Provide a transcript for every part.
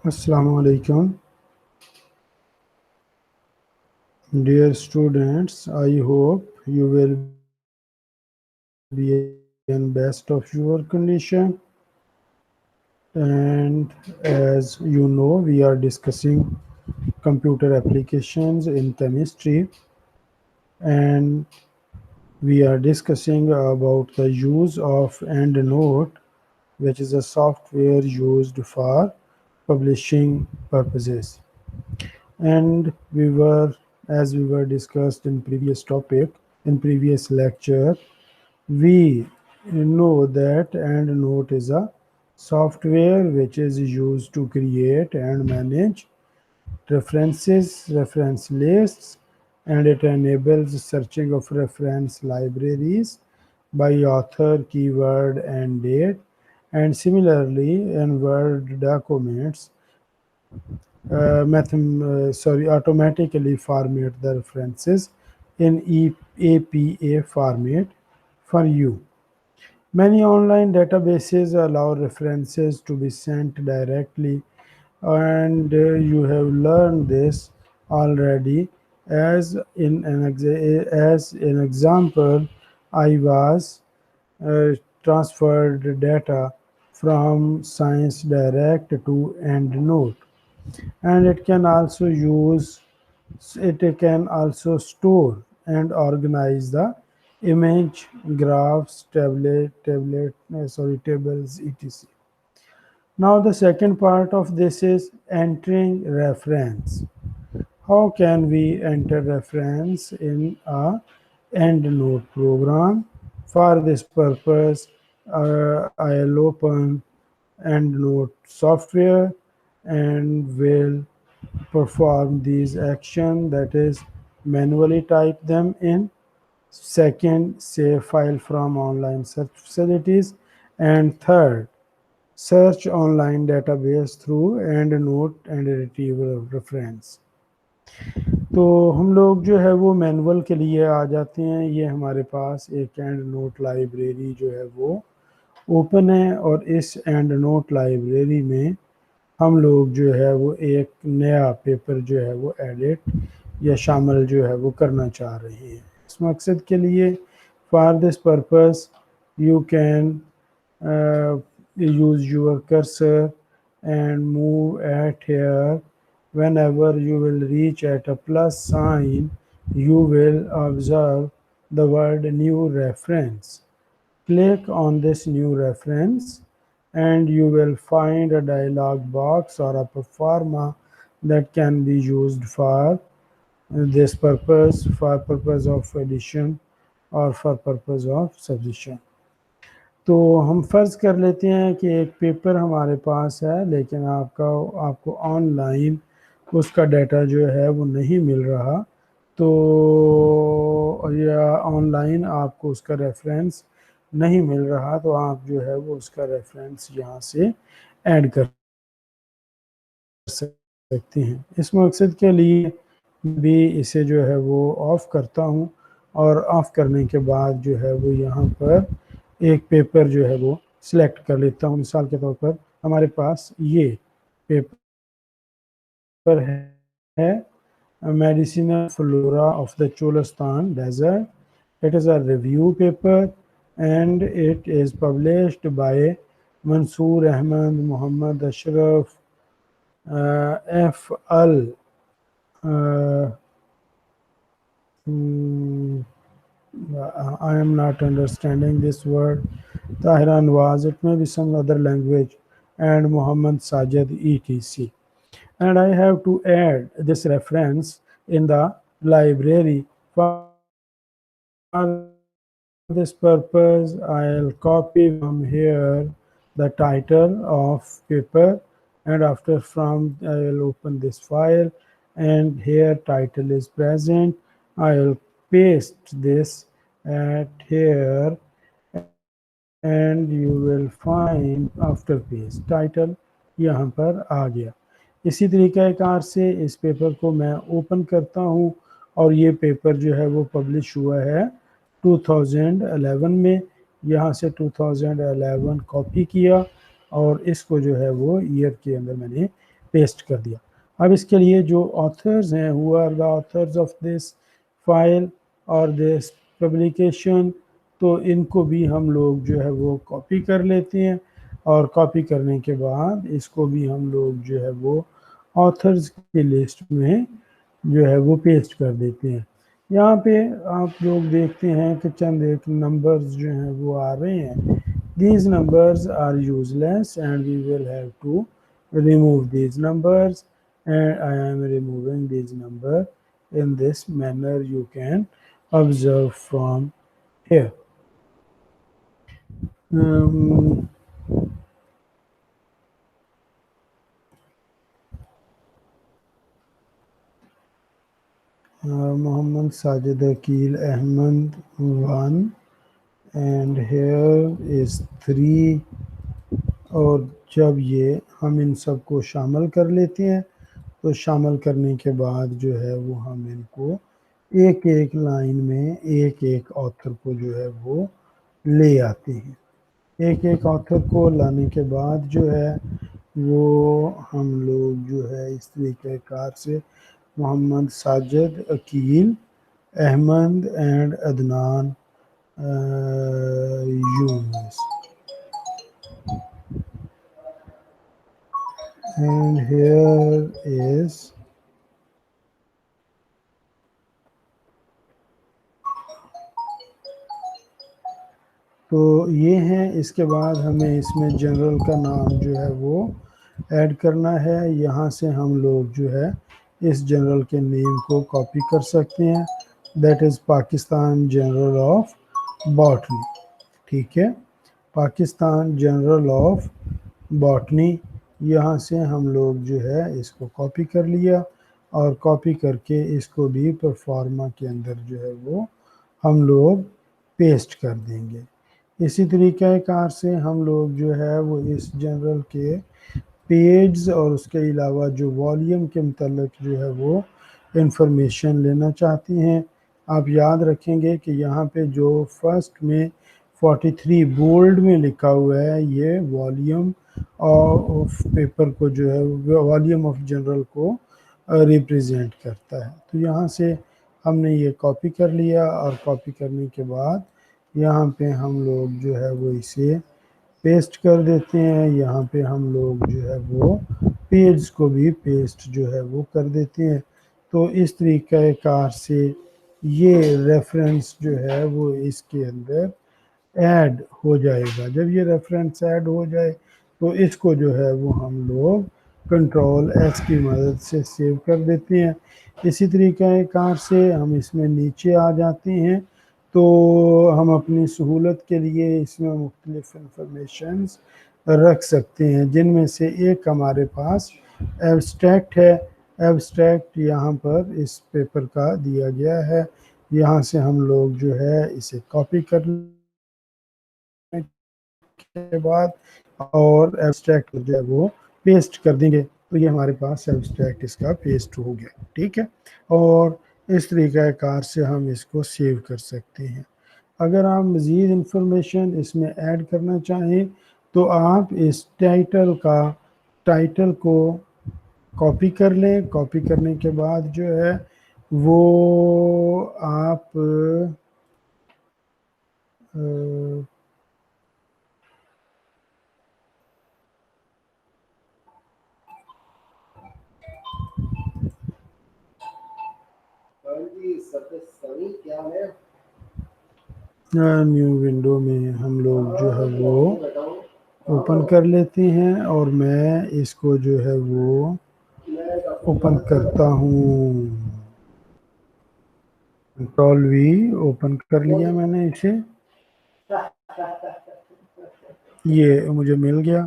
Assalamu alaikum. Dear students, I hope you will be in best of your condition. And as you know, we are discussing computer applications in chemistry, and we are discussing about the use of EndNote, which is a software used for publishing purposes. And as we were discussed in previous lecture, we know that EndNote is a software which is used to create and manage references, reference lists, and it enables searching of reference libraries by author, keyword, and date. And similarly, in Word documents, automatically format the references in APA format for you. Many online databases allow references to be sent directly, and you have learned this already. As an example, I was transferred data from Science Direct to EndNote, and it can also store and organize the image, graphs, tables, etc. Now the second part of this is entering reference. How can we enter reference in a EndNote program? For this purpose, I'll open EndNote software and will perform these actions, that is manually type them in. Second, save file from online search facilities. And third, search online database through EndNote and retrieve reference. تو ہم لوگ جو ہے وہ manual کے لیے آ جاتے ہیں. یہ ہمارے پاس ایک EndNote لائبریری جو ہے وہ اوپن ہے، اور اس EndNote لائبریری میں ہم لوگ جو ہے وہ ایک نیا پیپر جو ہے وہ ایڈٹ یا شامل جو ہے وہ کرنا چاہ رہے ہیں. اس مقصد کے لیے for this purpose you can use your cursor and move at here. Whenever you will reach at a plus sign, you will observe the word new reference. Click on this new reference and you will find a dialog box or a performa that can be used for this purpose, for purpose of addition or for purpose of subtraction. تو ہم فرض کر لیتے ہیں کہ ایک paper ہمارے پاس ہے، لیکن آپ کو آن لائن اس کا ڈیٹا جو ہے وہ نہیں مل رہا، تو یا آن لائن آپ کو اس کا ریفرنس نہیں مل رہا، تو آپ جو ہے وہ اس کا ریفرنس یہاں سے ایڈ کر سکتے ہیں. اس مقصد کے لیے بھی اسے جو ہے وہ آف کرتا ہوں، اور آف کرنے کے بعد جو ہے وہ یہاں پر ایک پیپر جو ہے وہ سلیکٹ کر لیتا ہوں. مثال کے طور پر ہمارے پاس یہ پیپر ہے medicinal flora of the Cholistan desert. It is a review paper and it is published by Mansoor Ahmad Muhammad Ashraf F.L. I am not understanding this word. Tahir Anwaz, it may be some other language, and Muhammad Sajid etc. And I have to add this reference in the library. For this purpose, I'll copy from here the title of paper, and after from I will open this file, and here title is present. I will paste this at here, and you will find after paste title یہاں پر آ گیا. اسی طریقہ کار سے اس paper کو میں open کرتا ہوں، اور یہ پیپر جو ہے وہ پبلش ہوا ہے 2011 میں. یہاں سے 2011 کاپی کیا اور اس کو جو ہے وہ ایئر کے اندر میں نے پیسٹ کر دیا. اب اس کے لیے جو آتھرز ہیں who are the authors of this file اور دس پبلیکیشن, تو ان کو بھی ہم لوگ جو ہے وہ کاپی کر لیتے ہیں, اور کاپی کرنے کے بعد اس کو بھی ہم لوگ جو ہے وہ آتھرز کی لسٹ میں جو ہے وہ پیسٹ کر دیتے ہیں. یہاں پہ آپ لوگ دیکھتے ہیں کہ چند ایک نمبرز جو ہیں وہ آ رہے ہیں. These numbers are useless and we will have to remove these numbers, and I am removing these numbers in this manner. You can observe from here. Muhammad Sajid Akil Ahmad 1, and here is 3. اور جب یہ ہم ان سب کو شامل کر لیتے ہیں تو شامل کرنے کے بعد جو ہے وہ ہم ان کو ایک ایک لائن میں ایک ایک آتھر کو جو ہے وہ لے آتے ہیں. ایک ایک آتھر کو لانے کے بعد جو ہے وہ ہم لوگ جو ہے اس طریقہ کار سے Muhammad Sajid Aqeel Ahmed and Adnan Younis, and here is تو یہ ہیں. اس کے بعد ہمیں اس میں جنرل کا نام جو ہے وہ ایڈ کرنا ہے. یہاں سے ہم لوگ جو ہے اس جنرل کے نیم کو کاپی کر سکتے ہیں, that is Pakistan general of botany. ٹھیک ہے, پاکستان جنرل آف باٹنی. یہاں سے ہم لوگ جو ہے اس کو کاپی کر لیا, اور کاپی کر کے اس کو بھی پرفارما کے اندر جو ہے وہ ہم لوگ پیسٹ کر دیں گے. اسی طریقہ کار سے ہم لوگ جو ہے وہ اس جنرل کے پیجز اور اس کے علاوہ جو والیوم کے متعلق جو ہے وہ انفارمیشن لینا چاہتے ہیں. آپ یاد رکھیں گے کہ یہاں پہ جو فرسٹ میں 43 بولڈ میں لکھا ہوا ہے یہ والیوم آف پیپر کو جو ہے والیوم آف جنرل کو ریپریزنٹ کرتا ہے. تو یہاں سے ہم نے یہ کاپی کر لیا, اور کاپی کرنے کے بعد یہاں پہ ہم لوگ جو ہے وہ اسے پیسٹ کر دیتے ہیں. یہاں پہ ہم لوگ جو ہے وہ پیجز کو بھی پیسٹ جو ہے وہ کر دیتے ہیں. تو اس طریقہ کار سے یہ ریفرنس جو ہے وہ اس کے اندر ایڈ ہو جائے گا. جب یہ ریفرنس ایڈ ہو جائے تو اس کو جو ہے وہ ہم لوگ کنٹرول ایس کی مدد سے سیو کر دیتے ہیں. اسی طریقہ کار سے ہم اس میں نیچے آ جاتے ہیں, تو ہم اپنی سہولت کے لیے اس میں مختلف انفارمیشنز رکھ سکتے ہیں, جن میں سے ایک ہمارے پاس ایبسٹریکٹ ہے. ایبسٹریکٹ یہاں پر اس پیپر کا دیا گیا ہے. یہاں سے ہم لوگ جو ہے اسے کاپی کرنے کے بعد اور ایبسٹریکٹ جو ہے وہ پیسٹ کر دیں گے, تو یہ ہمارے پاس ایبسٹریکٹ اس کا پیسٹ ہو گیا. ٹھیک ہے, اور اس طریقہ کار سے ہم اس کو سیو کر سکتے ہیں. اگر آپ مزید انفارمیشن اس میں ایڈ کرنا چاہیں تو آپ اس ٹائٹل کو کاپی کر لیں. کاپی کرنے کے بعد جو ہے وہ آپ نیو ونڈو میں ہم لوگ جو ہے وہ اوپن کر لیتے ہیں, اور میں اس کو جو ہے وہ اوپن کرتا ہوں. کنٹرول وی اوپن کر لیا میں نے اسے, یہ مجھے مل گیا.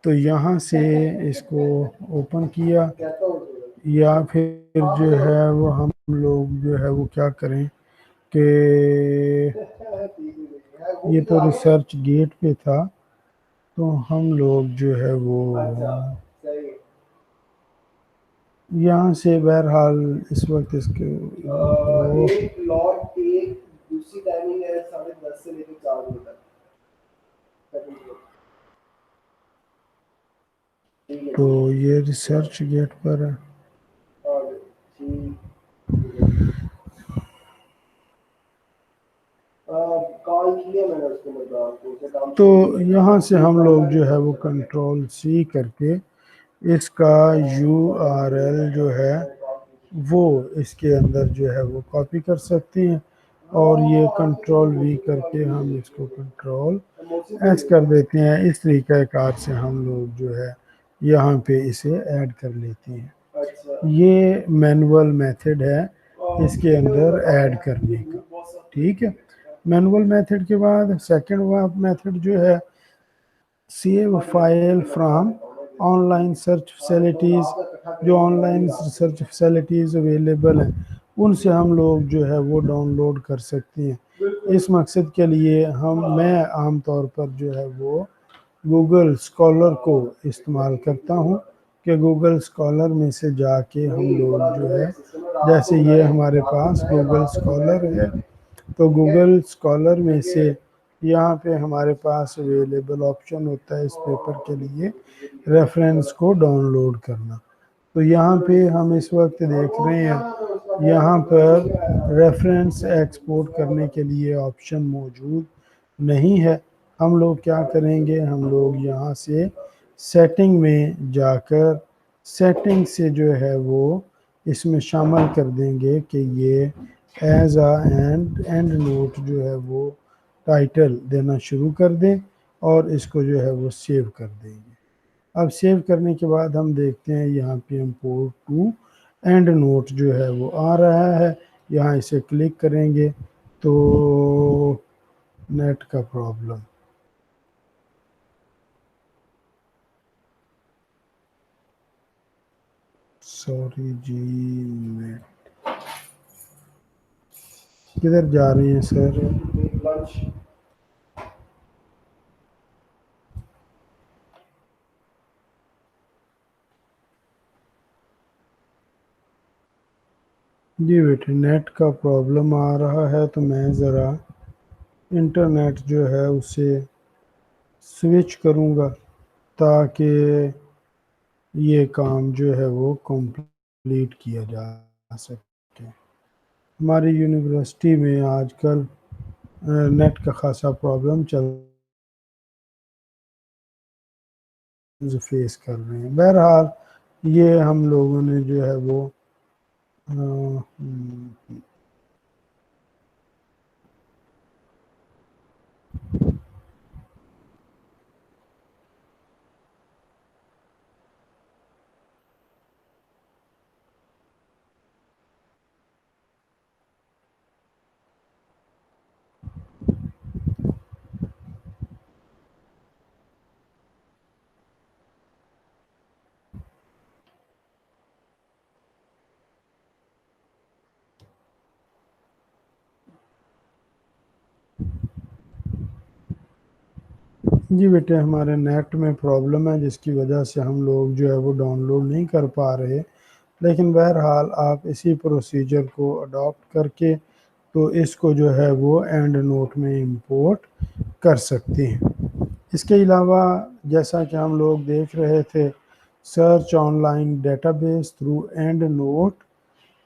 تو یہاں سے اس کو اوپن کیا, یا پھر جو ہے وہ ہم لوگ جو ہے وہ کیا کریں کہ یہ تو ریسرچ گیٹ پہ تھا, تو ہم لوگ جو ہے وہ یہاں سے بہرحال اس وقت اس کے تو یہ ریسرچ گیٹ پر ہے. تو یہاں سے ہم لوگ جو ہے وہ کنٹرول سی کر کے اس کا یو آر ایل جو ہے وہ اس کے اندر جو ہے وہ کاپی کر سکتے ہیں، اور یہ کنٹرول وی کر کے ہم اس کو کنٹرول ایس کر دیتے ہیں. اس طریقہ کار سے ہم لوگ جو ہے یہاں پہ اسے ایڈ کر لیتے ہیں. یہ مینول میتھڈ ہے اس کے اندر ایڈ کرنے کا. ٹھیک ہے، مینول میتھڈ کے بعد سیکنڈ میتھڈ جو ہے save file from online search facilities. جو online search facilities available ہیں ان سے ہم لوگ جو ہے وہ ڈاؤن لوڈ کر سکتے ہیں. اس مقصد کے لیے میں عام طور پر جو ہے وہ گوگل اسکالر کو استعمال کرتا ہوں کہ گوگل اسکالر میں سے جا کے ہم لوگ جو ہے، جیسے یہ ہمارے پاس گوگل اسکالر ہے، تو گوگل اسکالر میں سے یہاں پہ ہمارے پاس اویلیبل آپشن ہوتا ہے اس پیپر کے لیے ریفرنس کو ڈاؤن لوڈ کرنا. تو یہاں پہ ہم اس وقت دیکھ رہے ہیں یہاں پر ریفرنس ایکسپورٹ کرنے کے لیے آپشن موجود نہیں ہے. ہم لوگ کیا کریں گے، ہم لوگ یہاں سے سیٹنگ میں جا کر سیٹنگ سے جو ہے وہ اس میں شامل کر دیں گے کہ یہ ایز اینڈ نوٹ جو ہے وہ ٹائٹل دینا شروع کر دیں اور اس کو جو ہے وہ سیو کر دیں گے. اب سیو کرنے کے بعد ہم دیکھتے ہیں یہاں پہ امپورٹ ٹو اینڈ نوٹ جو ہے وہ آ رہا ہے. یہاں اسے کلک کریں گے تو نیٹ کا پرابلم. سوری جی، نیٹ کدھر جا رہی ہیں سر؟ جی بیٹے، نیٹ کا پرابلم آ رہا ہے تو میں ذرا انٹرنیٹ جو ہے اسے سوئچ کروں گا تاکہ یہ کام جو ہے وہ کمپلیٹ کیا جا سکے. ہماری یونیورسٹی میں آج کل نیٹ کا خاصا پرابلم فیس کر رہے ہیں. بہرحال یہ ہم لوگوں نے جو ہے وہ جی بیٹے، ہمارے نیٹ میں پرابلم ہے جس کی وجہ سے ہم لوگ جو ہے وہ ڈاؤن لوڈ نہیں کر پا رہے. لیکن بہرحال آپ اسی پروسیجر کو اڈاپٹ کر کے تو اس کو جو ہے وہ اینڈ نوٹ میں امپورٹ کر سکتے ہیں. اس کے علاوہ جیسا کہ ہم لوگ دیکھ رہے تھے، search online database through EndNote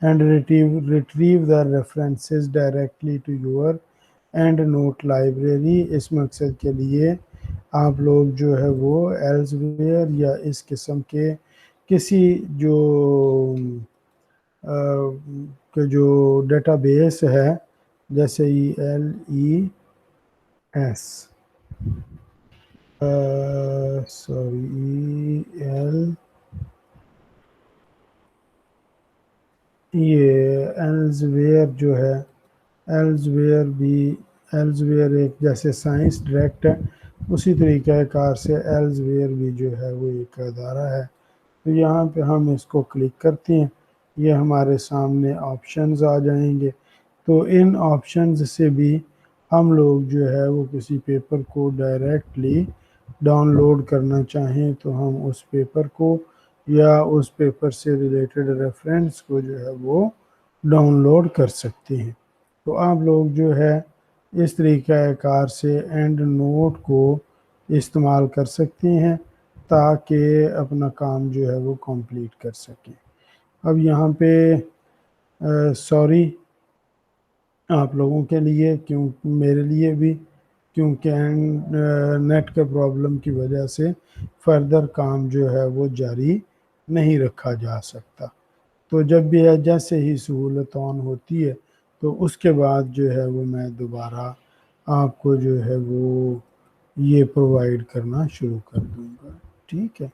اینڈ retrieve the references directly to your EndNote library. اس مقصد کے لیے آپ لوگ جو ہے وہ ایلزویئر یا اس قسم کے کسی جو ڈیٹا بیس ہے جیسے ELES یہ ایلزویئر جو ہے، ایلزویئر ایک جیسے سائنس ڈائریکٹ ہے اسی طریقہ کار سے ایلزویئر بھی جو ہے وہ ایک ادارہ ہے. تو یہاں پہ ہم اس کو کلک کرتے ہیں، یہ ہمارے سامنے آپشنز آ جائیں گے. تو ان آپشنز سے بھی ہم لوگ جو ہے وہ کسی پیپر کو ڈائریکٹلی ڈاؤن لوڈ کرنا چاہیں تو ہم اس پیپر کو یا اس پیپر سے ریلیٹڈ ریفرنس کو جو ہے وہ ڈاؤن لوڈ کر سکتے ہیں. تو آپ لوگ جو ہے اس طریقہ کار سے اینڈ نوٹ کو استعمال کر سکتے ہیں. تاکہ اپنا کام جو ہے وہ کمپلیٹ کر سکیں۔ اب یہاں پہ سوری آپ لوگوں کے لیے، کیوں میرے لیے بھی، کیونکہ نیٹ کے پرابلم کی وجہ سے فردر کام جو ہے وہ جاری نہیں رکھا جا سکتا۔ تو جب بھی جیسے ہی سہولت آن ہوتی ہے تو اس کے بعد جو ہے وہ میں دوبارہ آپ کو جو ہے وہ یہ پرووائڈ کرنا شروع کر دوں گا، ٹھیک ہے۔